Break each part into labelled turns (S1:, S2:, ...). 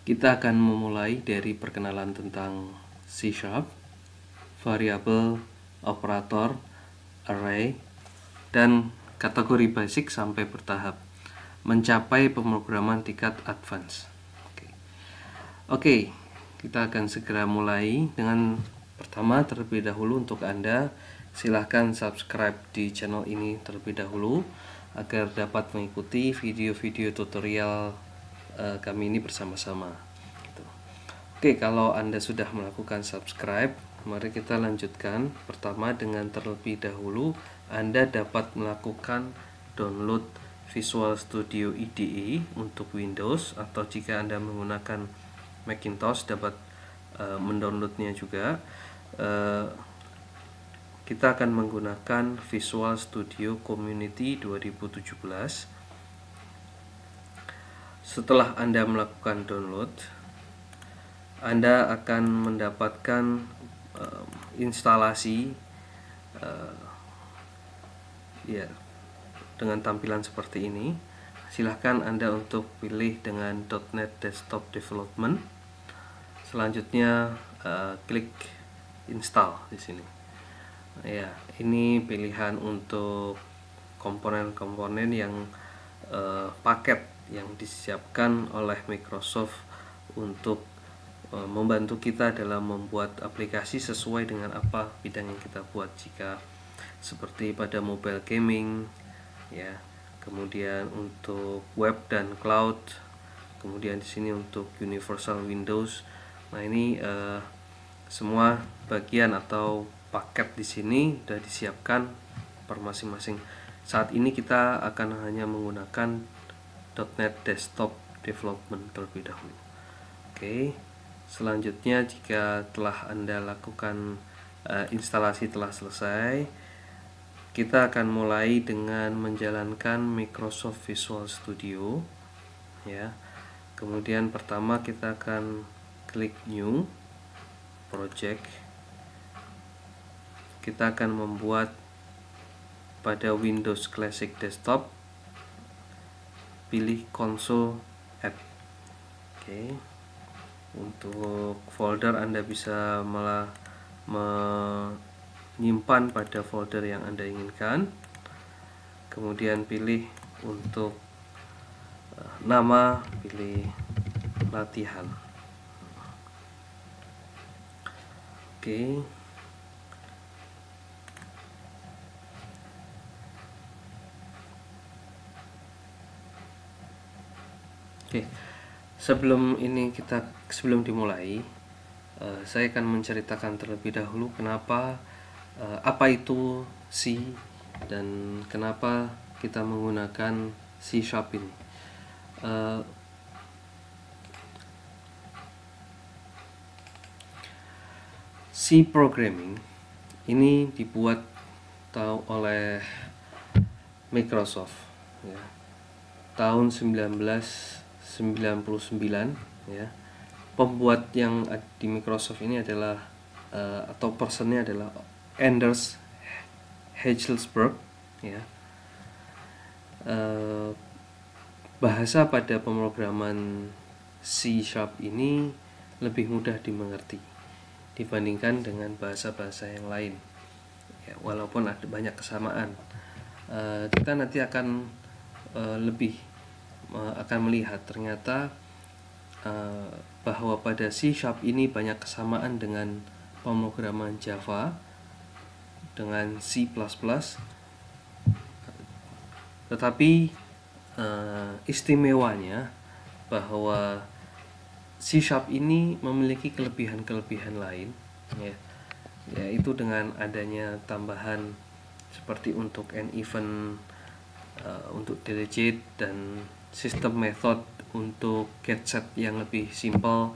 S1: Kita akan memulai dari perkenalan tentang C#, variabel, operator, array, dan kategori basic sampai bertahap mencapai pemrograman tingkat advance. Oke, kita akan segera mulai dengan pertama. Terlebih dahulu untuk Anda, silahkan subscribe di channel ini terlebih dahulu agar dapat mengikuti video-video tutorial kami ini bersama-sama. Oke, kalau Anda sudah melakukan subscribe, mari kita lanjutkan. Pertama, dengan terlebih dahulu Anda dapat melakukan download Visual Studio IDE untuk Windows, atau jika Anda menggunakan Macintosh dapat mendownloadnya juga. Kita akan menggunakan Visual Studio Community 2017. Setelah Anda melakukan download, Anda akan mendapatkan instalasi dengan tampilan seperti ini. Silahkan Anda untuk pilih dengan .NET Desktop Development. Selanjutnya klik install di sini. Ya, ini pilihan untuk komponen-komponen yang paket yang disiapkan oleh Microsoft untuk membantu kita dalam membuat aplikasi sesuai dengan apa bidang yang kita buat. Jika seperti pada mobile gaming, ya, kemudian untuk web dan cloud, kemudian di sini untuk Universal Windows. Nah, ini semua bagian atau paket di sini sudah disiapkan per masing-masing. Saat ini kita akan hanya menggunakan .NET Desktop Development terlebih dahulu. Oke, selanjutnya jika telah Anda lakukan instalasi telah selesai, kita akan mulai dengan menjalankan Microsoft Visual Studio. Ya, kemudian pertama kita akan klik New Project. Kita akan membuat pada Windows Classic Desktop, pilih Console App. Oke. Untuk folder Anda bisa malah menyimpan pada folder yang Anda inginkan. Kemudian pilih untuk nama, pilih latihan. Oke. Oke, sebelum dimulai, saya akan menceritakan terlebih dahulu kenapa apa itu C dan kenapa kita menggunakan C# ini. C programming ini dibuat oleh Microsoft, ya, tahun 1999, ya. Pembuat yang di Microsoft ini adalah atau personnya adalah Anders Hejlsberg, ya. Bahasa pada pemrograman C# ini lebih mudah dimengerti dibandingkan dengan bahasa-bahasa yang lain, ya, walaupun ada banyak kesamaan. Kita nanti akan akan melihat ternyata bahwa pada C# ini banyak kesamaan dengan pemrograman Java, dengan C++, tetapi istimewanya bahwa C# ini memiliki kelebihan-kelebihan lain, ya, yaitu dengan adanya tambahan seperti untuk an event, untuk delete, dan sistem method untuk get set yang lebih simpel,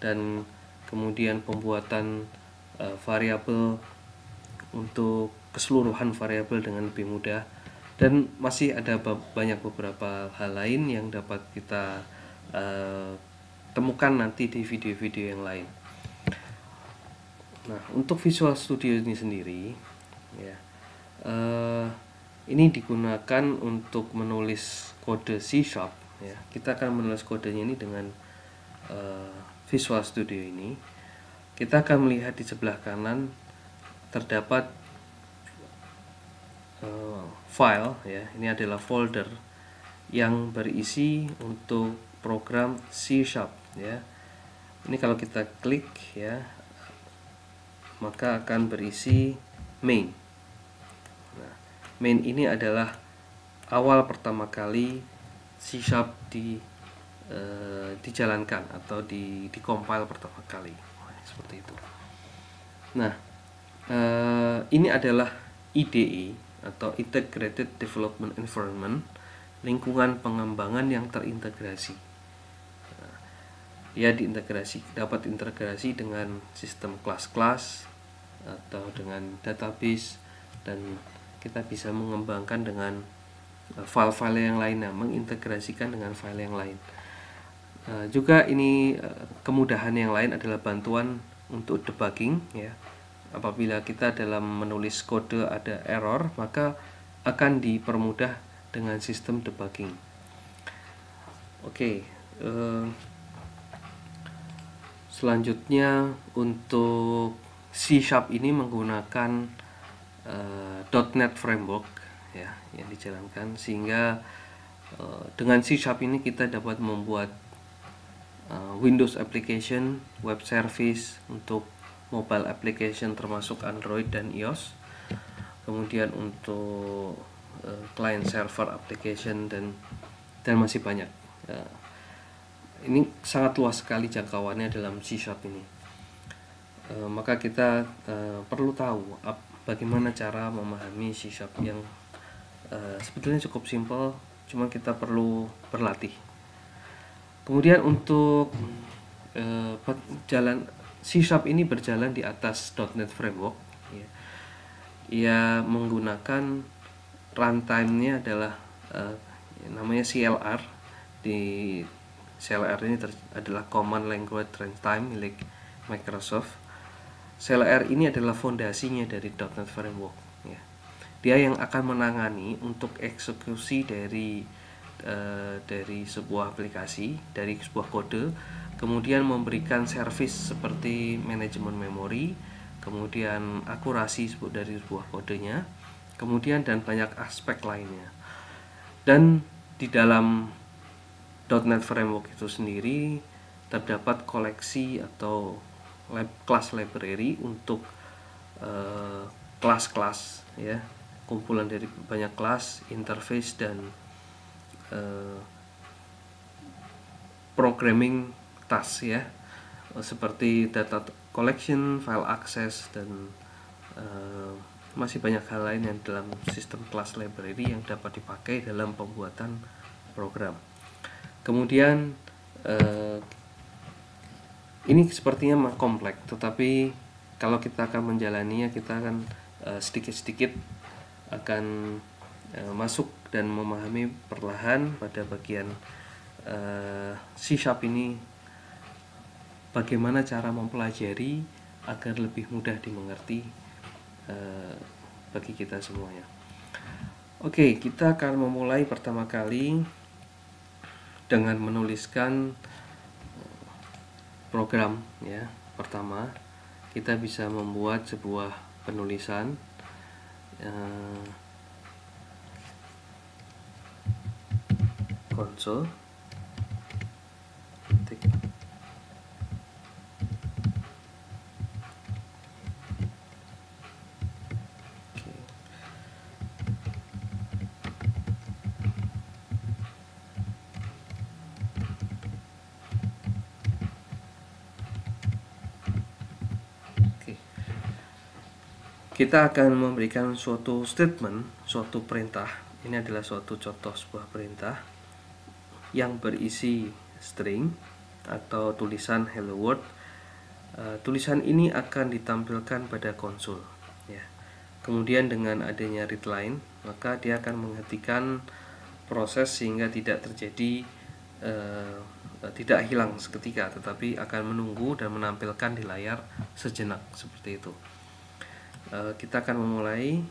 S1: dan kemudian pembuatan variabel untuk keseluruhan variabel dengan lebih mudah, dan masih ada banyak beberapa hal lain yang dapat kita temukan nanti di video-video yang lain. Nah, untuk Visual Studio ini sendiri, ya, ini digunakan untuk menulis kode C#. Ya, kita akan menulis kodenya ini dengan Visual Studio ini, kita akan melihat di sebelah kanan terdapat file ya. Ini adalah folder yang berisi untuk program C# ya. Ini kalau kita klik ya, maka akan berisi main. Nah, main ini adalah awal pertama kali C# dijalankan atau di-compile pertama kali. Seperti itu. Nah, ini adalah IDE atau Integrated Development Environment, lingkungan pengembangan yang terintegrasi. Ya, dapat integrasi dengan sistem kelas-kelas atau dengan database, dan kita bisa mengembangkan dengan file-file yang lainnya, mengintegrasikan dengan file yang lain. Juga ini kemudahan yang lain adalah bantuan untuk debugging ya. Apabila kita dalam menulis kode ada error, maka akan dipermudah dengan sistem debugging. Oke, selanjutnya untuk C# ini menggunakan .NET Framework ya, yang dijalankan, sehingga dengan C# ini kita dapat membuat Windows application, web service untuk mobile application termasuk Android dan iOS, kemudian untuk client server application dan masih banyak. Ini sangat luas sekali jangkauannya dalam C# ini. Maka kita perlu tahu bagaimana cara memahami C# yang sebetulnya cukup simpel, cuma kita perlu berlatih. Kemudian untuk C# ini berjalan di atas .NET Framework ya. Ia menggunakan runtime-nya adalah namanya CLR. Di CLR ini adalah Command Language Runtime milik Microsoft. CLR ini adalah fondasinya dari .NET Framework ya. Dia yang akan menangani untuk eksekusi dari sebuah aplikasi, dari sebuah kode, kemudian memberikan service seperti manajemen memori, kemudian akurasi dari sebuah kodenya, kemudian dan banyak aspek lainnya. Dan di dalam .NET Framework itu sendiri terdapat koleksi atau class library untuk kelas-kelas ya, kumpulan dari banyak kelas, interface dan programming task ya, seperti data collection, file access, dan masih banyak hal lain yang dalam sistem class library yang dapat dipakai dalam pembuatan program. Kemudian ini sepertinya kompleks, tetapi kalau kita akan menjalaninya, kita akan sedikit-sedikit akan masuk dan memahami perlahan pada bagian C# ini, bagaimana cara mempelajari agar lebih mudah dimengerti bagi kita semuanya. Oke, kita akan memulai pertama kali dengan menuliskan program ya. Pertama, kita bisa membuat sebuah penulisan console kita akan memberikan suatu statement, suatu perintah. Ini adalah suatu contoh sebuah perintah yang berisi string atau tulisan hello world. Tulisan ini akan ditampilkan pada konsol ya. Kemudian dengan adanya readline, maka dia akan menghentikan proses sehingga tidak terjadi tidak hilang seketika, tetapi akan menunggu dan menampilkan di layar sejenak, seperti itu. Kita akan memulai.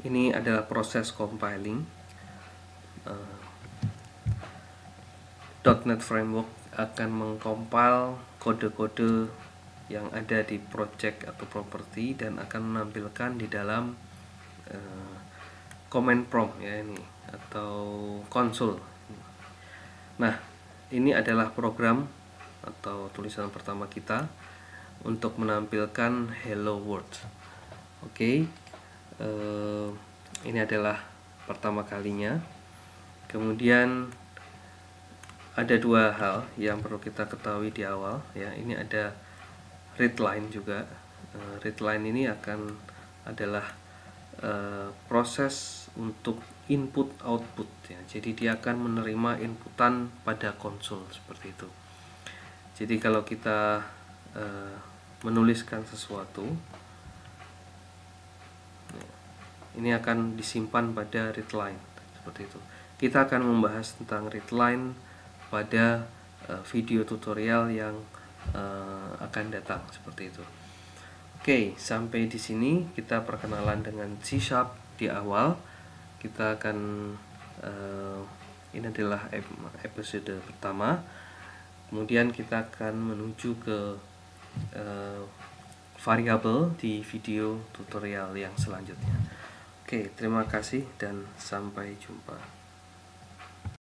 S1: Ini adalah proses compiling. .NET Framework akan mengcompile kode-kode yang ada di project atau property dan akan menampilkan di dalam command prompt ya ini atau konsol. Nah, ini adalah program atau tulisan pertama kita untuk menampilkan hello world. Oke, ini adalah pertama kalinya. Kemudian ada dua hal yang perlu kita ketahui di awal ya. Ini ada readline juga. Readline ini adalah proses untuk input output ya. Jadi dia akan menerima inputan pada konsol seperti itu. Jadi kalau kita menuliskan sesuatu, ini akan disimpan pada readline seperti itu. Kita akan membahas tentang readline pada video tutorial yang akan datang seperti itu. Oke, sampai di sini kita perkenalan dengan C# di awal. Kita akan ini adalah episode pertama. Kemudian kita akan menuju ke variabel di video tutorial yang selanjutnya. Oke, terima kasih dan sampai jumpa.